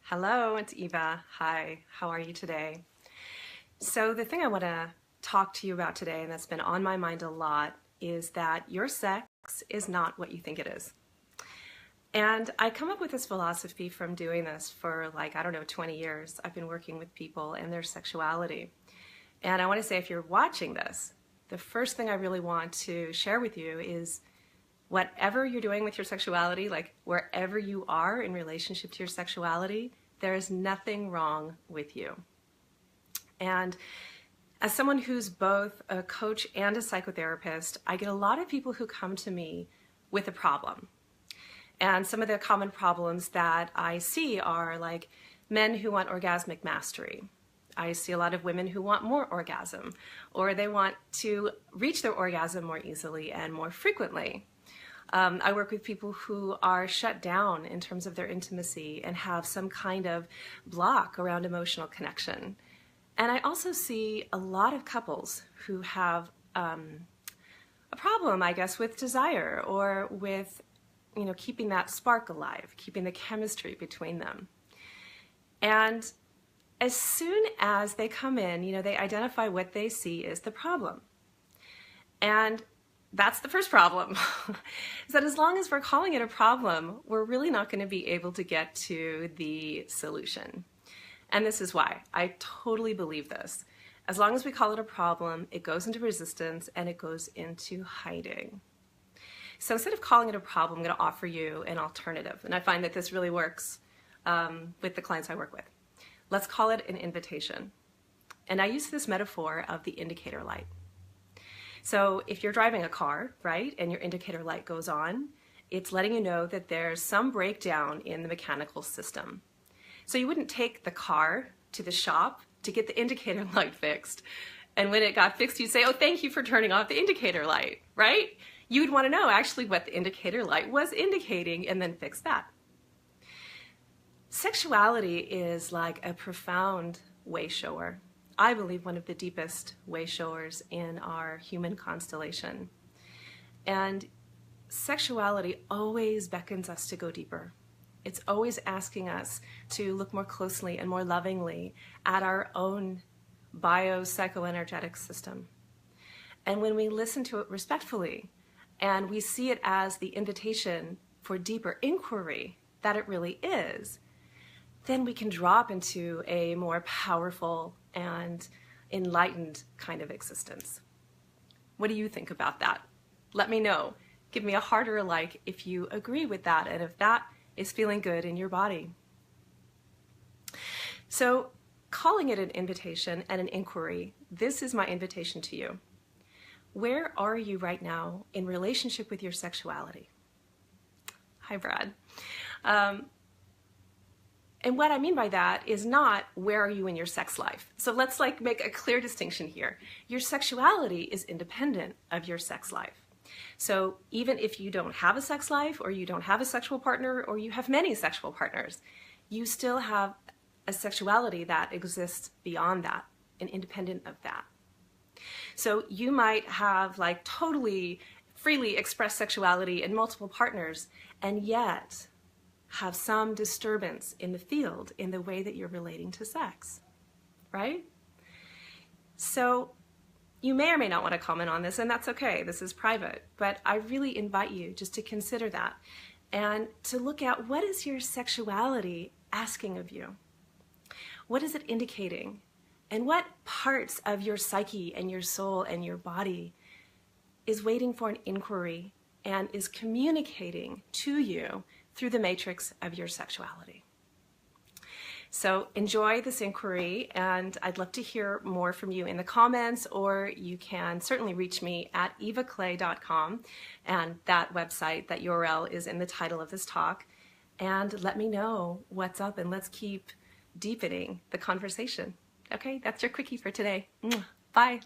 Hello, it's Eva. Hi, how are you today? So the thing I want to talk to you about today, and that's been on my mind a lot, is that your sex is not what you think it is. And I come up with this philosophy from doing this for 20 years. I've been working with people and their sexuality. And I want to say, if you're watching this, the first thing I really want to share with you is whatever you're doing with your sexuality, like wherever you are in relationship to your sexuality, there is nothing wrong with you. And as someone who's both a coach and a psychotherapist, I get a lot of people who come to me with a problem. And some of the common problems that I see are like men who want orgasmic mastery. I see a lot of women who want more orgasm, or they want to reach their orgasm more easily and more frequently. I work with people who are shut down in terms of their intimacy and have some kind of block around emotional connection. And I also see a lot of couples who have a problem, I guess, with desire or with, keeping that spark alive, keeping the chemistry between them. And as soon as they come in, they identify what they see as the problem. And that's the first problem, is that as long as we're calling it a problem, we're really not going to be able to get to the solution. And this is why. I totally believe this. As long as we call it a problem, it goes into resistance and it goes into hiding. So instead of calling it a problem, I'm going to offer you an alternative. And I find that this really works with the clients I work with. Let's call it an invitation. And I use this metaphor of the indicator light. So if you're driving a car, right, and your indicator light goes on, it's letting you know that there's some breakdown in the mechanical system. So you wouldn't take the car to the shop to get the indicator light fixed. And when it got fixed, you'd say, oh, thank you for turning off the indicator light, right? You would want to know actually what the indicator light was indicating and then fix that. Sexuality is like a profound way shower. I believe one of the deepest way showers in our human constellation. And sexuality always beckons us to go deeper. It's always asking us to look more closely and more lovingly at our own bio-psychoenergetic system. And when we listen to it respectfully and we see it as the invitation for deeper inquiry that it really is, then we can drop into a more powerful and enlightened kind of existence. What do you think about that? Let me know. Give me a heart or a like if you agree with that and if that is feeling good in your body. So, calling it an invitation and an inquiry, this is my invitation to you. Where are you right now in relationship with your sexuality? Hi, Brad. And what I mean by that is not where are you in your sex life. So let's make a clear distinction here. Your sexuality is independent of your sex life. So even if you don't have a sex life or you don't have a sexual partner or you have many sexual partners, you still have a sexuality that exists beyond that and independent of that. So you might have totally freely expressed sexuality in multiple partners and yet have some disturbance in the field in the way that you're relating to sex, right? So you may or may not want to comment on this, and that's okay. This is private, but I really invite you just to consider that and to look at what is your sexuality asking of you? What is it indicating? And what parts of your psyche and your soul and your body is waiting for an inquiry and is communicating to you through the matrix of your sexuality? So enjoy this inquiry, and I'd love to hear more from you in the comments, or you can certainly reach me at evaclay.com, and that website, that URL is in the title of this talk, and let me know what's up, and let's keep deepening the conversation. Okay, that's your quickie for today. Bye.